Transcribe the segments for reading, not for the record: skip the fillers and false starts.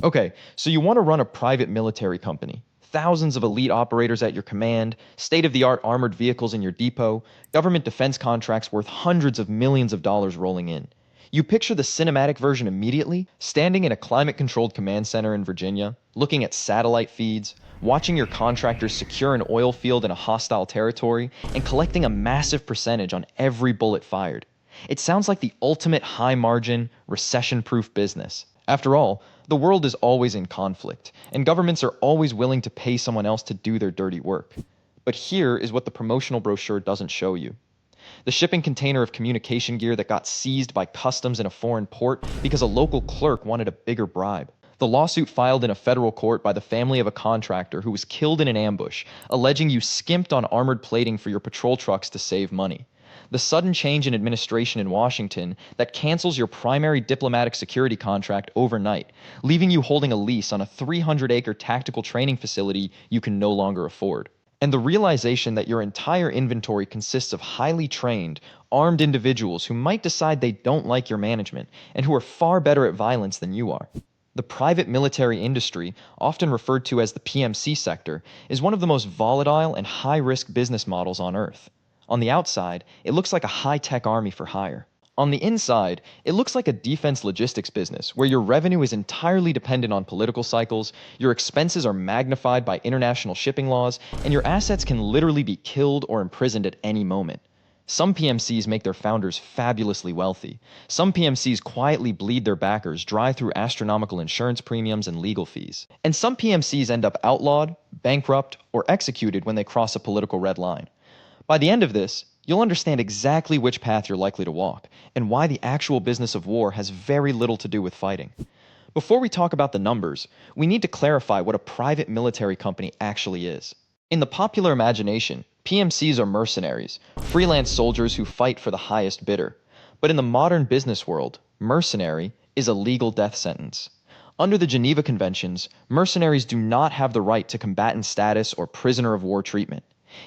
Okay, so you want to run a private military company. Thousands of elite operators at your command, state-of-the-art armored vehicles in your depot, government defense contracts worth hundreds of millions of dollars rolling in. You picture the cinematic version immediately, standing in a climate-controlled command center in Virginia, looking at satellite feeds, watching your contractors secure an oil field in a hostile territory, and collecting a massive percentage on every bullet fired. It sounds like the ultimate high-margin, recession-proof business. After all, the world is always in conflict, and governments are always willing to pay someone else to do their dirty work. But here is what the promotional brochure doesn't show you. The shipping container of communication gear that got seized by customs in a foreign port because a local clerk wanted a bigger bribe. The lawsuit filed in a federal court by the family of a contractor who was killed in an ambush, alleging you skimped on armored plating for your patrol trucks to save money. The sudden change in administration in Washington that cancels your primary diplomatic security contract overnight, leaving you holding a lease on a 300-acre tactical training facility you can no longer afford. And the realization that your entire inventory consists of highly trained, armed individuals who might decide they don't like your management and who are far better at violence than you are. The private military industry, often referred to as the PMC sector, is one of the most volatile and high-risk business models on Earth. On the outside, it looks like a high-tech army for hire. On the inside, it looks like a defense logistics business where your revenue is entirely dependent on political cycles, your expenses are magnified by international shipping laws, and your assets can literally be killed or imprisoned at any moment. Some PMCs make their founders fabulously wealthy. Some PMCs quietly bleed their backers dry through astronomical insurance premiums and legal fees. And some PMCs end up outlawed, bankrupt, or executed when they cross a political red line. By the end of this, you'll understand exactly which path you're likely to walk, and why the actual business of war has very little to do with fighting. Before we talk about the numbers, we need to clarify what a private military company actually is. In the popular imagination, PMCs are mercenaries, freelance soldiers who fight for the highest bidder. But in the modern business world, mercenary is a legal death sentence. Under the Geneva Conventions, mercenaries do not have the right to combatant status or prisoner of war treatment.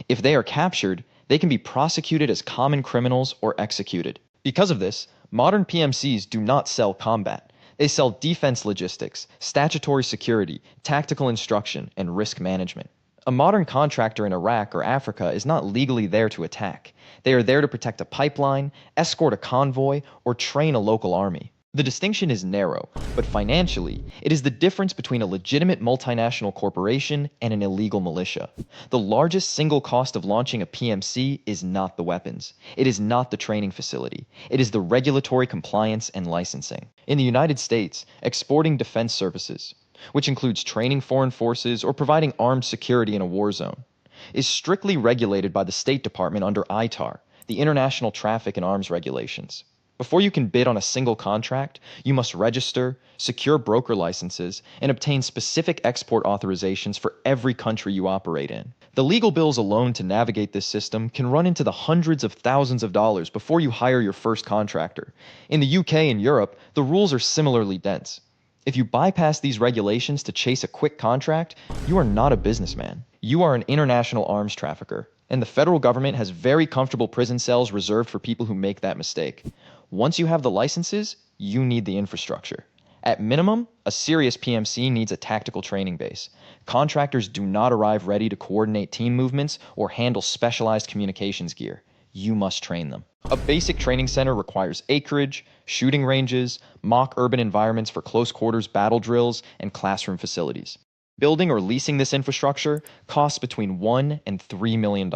If they are captured, they can be prosecuted as common criminals or executed. Because of this, modern PMCs do not sell combat. They sell defense logistics, statutory security, tactical instruction, and risk management. A modern contractor in Iraq or Africa is not legally there to attack. They are there to protect a pipeline, escort a convoy, or train a local army. The distinction is narrow, but financially, it is the difference between a legitimate multinational corporation and an illegal militia. The largest single cost of launching a PMC is not the weapons. It is not the training facility. It is the regulatory compliance and licensing. In the United States, exporting defense services, which includes training foreign forces or providing armed security in a war zone, is strictly regulated by the State Department under ITAR, the International Traffic in Arms Regulations. Before you can bid on a single contract, you must register, secure broker licenses, and obtain specific export authorizations for every country you operate in. The legal bills alone to navigate this system can run into the hundreds of thousands of dollars before you hire your first contractor. In the UK and Europe, the rules are similarly dense. If you bypass these regulations to chase a quick contract, you are not a businessman. You are an international arms trafficker, and the federal government has very comfortable prison cells reserved for people who make that mistake. Once you have the licenses, you need the infrastructure. At minimum, a serious PMC needs a tactical training base. Contractors do not arrive ready to coordinate team movements or handle specialized communications gear. You must train them. A basic training center requires acreage, shooting ranges, mock urban environments for close quarters battle drills, and classroom facilities. Building or leasing this infrastructure costs between $1 and $3 million.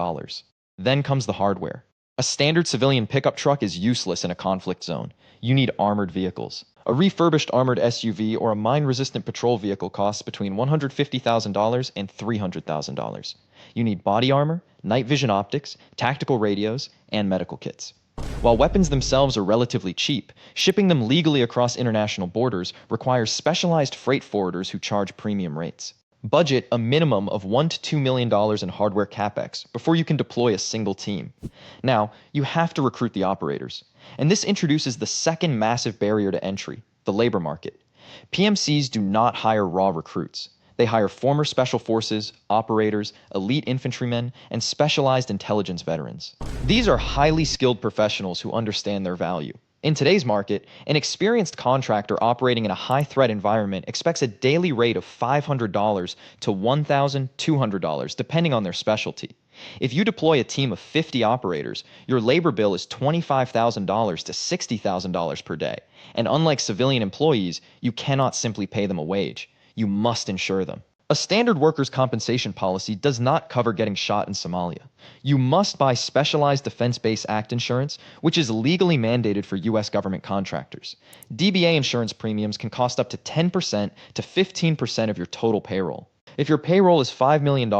Then comes the hardware. A standard civilian pickup truck is useless in a conflict zone. You need armored vehicles. A refurbished armored SUV or a mine-resistant patrol vehicle costs between $150,000 and $300,000. You need body armor, night vision optics, tactical radios, and medical kits. While weapons themselves are relatively cheap, shipping them legally across international borders requires specialized freight forwarders who charge premium rates. Budget a minimum of $1 to $2 million in hardware CAPEX before you can deploy a single team. Now, you have to recruit the operators. And this introduces the second massive barrier to entry, the labor market. PMCs do not hire raw recruits. They hire former special forces, operators, elite infantrymen, and specialized intelligence veterans. These are highly skilled professionals who understand their value. In today's market, an experienced contractor operating in a high-threat environment expects a daily rate of $500 to $1,200, depending on their specialty. If you deploy a team of 50 operators, your labor bill is $25,000 to $60,000 per day. And unlike civilian employees, you cannot simply pay them a wage. You must insure them. A standard workers' compensation policy does not cover getting shot in Somalia. You must buy specialized Defense Base Act insurance, which is legally mandated for U.S. government contractors. DBA insurance premiums can cost up to 10% to 15% of your total payroll. If your payroll is $5 million,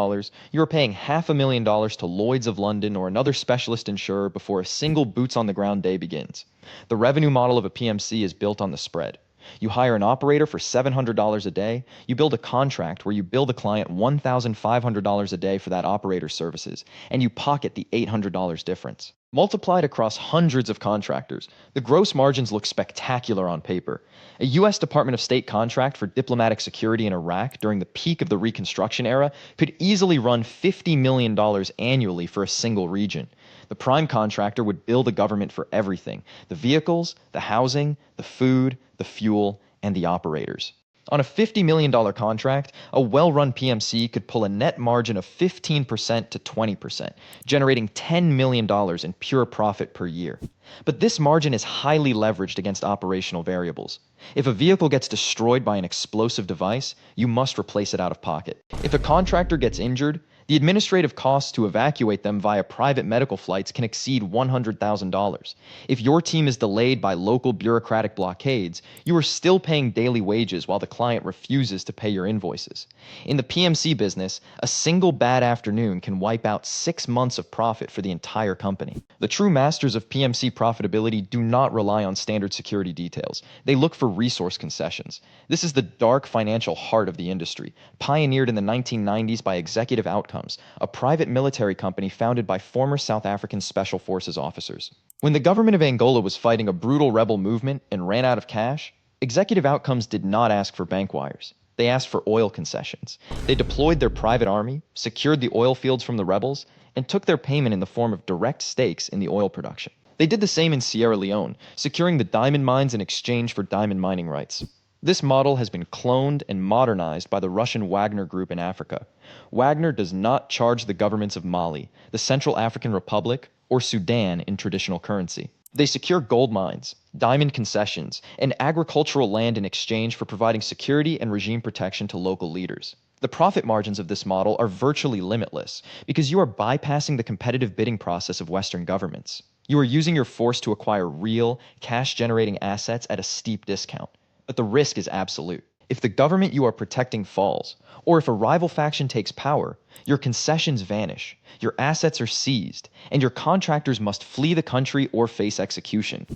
you are paying $500,000 to Lloyd's of London or another specialist insurer before a single boots-on-the-ground day begins. The revenue model of a PMC is built on the spread. You hire an operator for $700 a day, you build a contract where you bill the client $1,500 a day for that operator's services, and you pocket the $800 difference. Multiplied across hundreds of contractors, the gross margins look spectacular on paper. A U.S. Department of State contract for diplomatic security in Iraq during the peak of the Reconstruction era could easily run $50 million annually for a single region. The prime contractor would bill the government for everything: the vehicles, the housing, the food, the fuel, and the operators. On a $50 million contract, a well-run PMC could pull a net margin of 15% to 20%, generating $10 million in pure profit per year. But this margin is highly leveraged against operational variables. If a vehicle gets destroyed by an explosive device, you must replace it out of pocket. If a contractor gets injured, the administrative costs to evacuate them via private medical flights can exceed $100,000. If your team is delayed by local bureaucratic blockades, you are still paying daily wages while the client refuses to pay your invoices. In the PMC business, a single bad afternoon can wipe out 6 months of profit for the entire company. The true masters of PMC profitability do not rely on standard security details. They look for resource concessions. This is the dark financial heart of the industry, pioneered in the 1990s by Executive Outcomes, a private military company founded by former South African Special Forces officers. When the government of Angola was fighting a brutal rebel movement and ran out of cash, Executive Outcomes did not ask for bank wires. They asked for oil concessions. They deployed their private army, secured the oil fields from the rebels, and took their payment in the form of direct stakes in the oil production. They did the same in Sierra Leone, securing the diamond mines in exchange for diamond mining rights. This model has been cloned and modernized by the Russian Wagner group in Africa. Wagner does not charge the governments of Mali, the Central African Republic, or Sudan in traditional currency. They secure gold mines, diamond concessions, and agricultural land in exchange for providing security and regime protection to local leaders. The profit margins of this model are virtually limitless because you are bypassing the competitive bidding process of Western governments. You are using your force to acquire real, cash-generating assets at a steep discount. But the risk is absolute. If the government you are protecting falls, or if a rival faction takes power, your concessions vanish, your assets are seized, and your contractors must flee the country or face execution.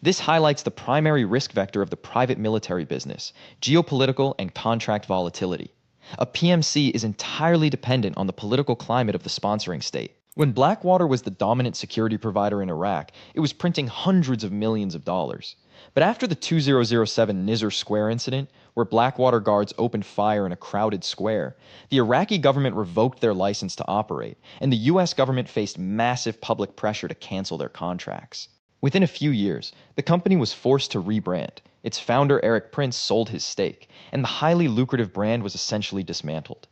This highlights the primary risk vector of the private military business: geopolitical and contract volatility. A PMC is entirely dependent on the political climate of the sponsoring state. When Blackwater was the dominant security provider in Iraq, it was printing hundreds of millions of dollars. But after the 2007 Nisour Square incident, where Blackwater guards opened fire in a crowded square, the Iraqi government revoked their license to operate, and the U.S. government faced massive public pressure to cancel their contracts. Within a few years, the company was forced to rebrand. Its founder, Eric Prince, sold his stake, and the highly lucrative brand was essentially dismantled.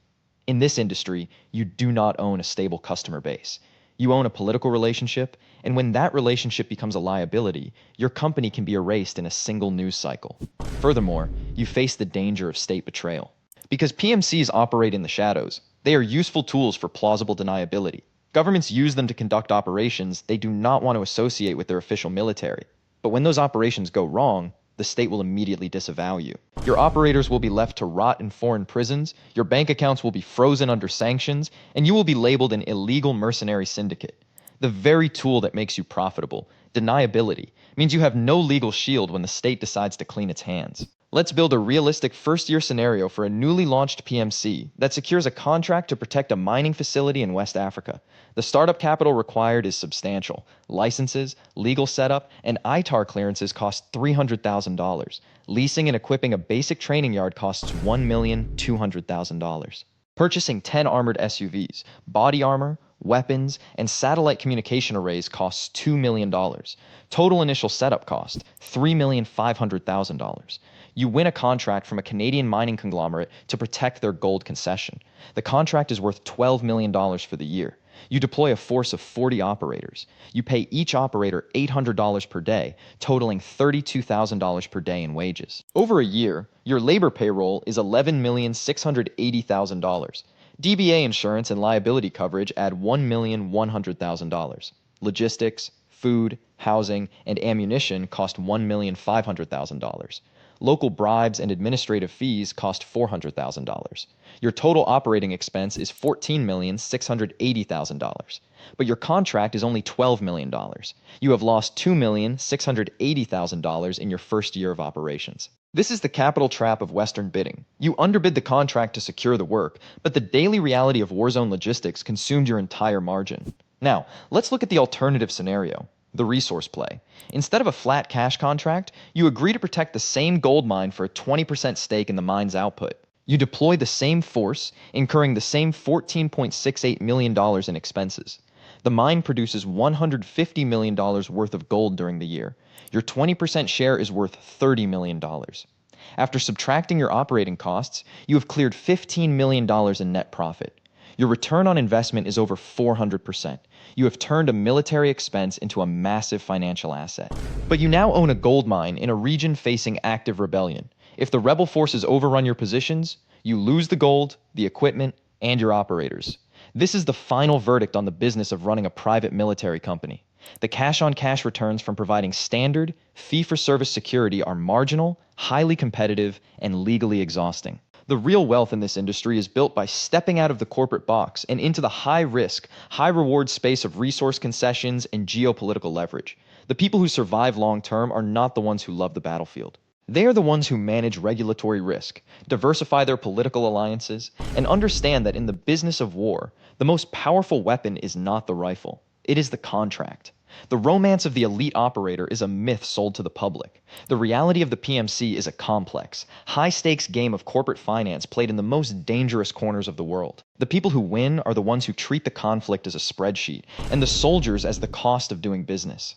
In this industry, you do not own a stable customer base. You own a political relationship, and when that relationship becomes a liability, your company can be erased in a single news cycle. Furthermore, you face the danger of state betrayal. Because PMCs operate in the shadows, they are useful tools for plausible deniability. Governments use them to conduct operations they do not want to associate with their official military. But when those operations go wrong, the state will immediately disavow you. Your operators will be left to rot in foreign prisons, your bank accounts will be frozen under sanctions, and you will be labeled an illegal mercenary syndicate. The very tool that makes you profitable, deniability, means you have no legal shield when the state decides to clean its hands. Let's build a realistic first-year scenario for a newly launched PMC that secures a contract to protect a mining facility in West Africa. The startup capital required is substantial. Licenses, legal setup, and ITAR clearances cost $300,000. Leasing and equipping a basic training yard costs $1,200,000. Purchasing 10 armored SUVs, body armor, weapons, and satellite communication arrays costs $2 million. Total initial setup cost, $3,500,000. You win a contract from a Canadian mining conglomerate to protect their gold concession. The contract is worth $12 million for the year. You deploy a force of 40 operators. You pay each operator $800 per day, totaling $32,000 per day in wages. Over a year, your labor payroll is $11,680,000. DBA insurance and liability coverage add $1,100,000. Logistics, food, housing, and ammunition cost $1,500,000. Local bribes and administrative fees cost $400,000. Your total operating expense is $14,680,000. But your contract is only $12 million. You have lost $2,680,000 in your first year of operations. This is the capital trap of Western bidding. You underbid the contract to secure the work, but the daily reality of warzone logistics consumed your entire margin. Now, let's look at the alternative scenario. The resource play. Instead of a flat cash contract, you agree to protect the same gold mine for a 20% stake in the mine's output. You deploy the same force, incurring the same $14.68 million in expenses. The mine produces $150 million worth of gold during the year. Your 20% share is worth $30 million. After subtracting your operating costs, you have cleared $15 million in net profit. Your return on investment is over 400%. You have turned a military expense into a massive financial asset. But you now own a gold mine in a region facing active rebellion. If the rebel forces overrun your positions, you lose the gold, the equipment, and your operators. This is the final verdict on the business of running a private military company. The cash-on-cash returns from providing standard, fee-for-service security are marginal, highly competitive, and legally exhausting. The real wealth in this industry is built by stepping out of the corporate box and into the high-risk, high-reward space of resource concessions and geopolitical leverage. The people who survive long-term are not the ones who love the battlefield. They are the ones who manage regulatory risk, diversify their political alliances, and understand that in the business of war, the most powerful weapon is not the rifle. It is the contract. The romance of the elite operator is a myth sold to the public. The reality of the PMC is a complex, high-stakes game of corporate finance played in the most dangerous corners of the world. The people who win are the ones who treat the conflict as a spreadsheet, and the soldiers as the cost of doing business.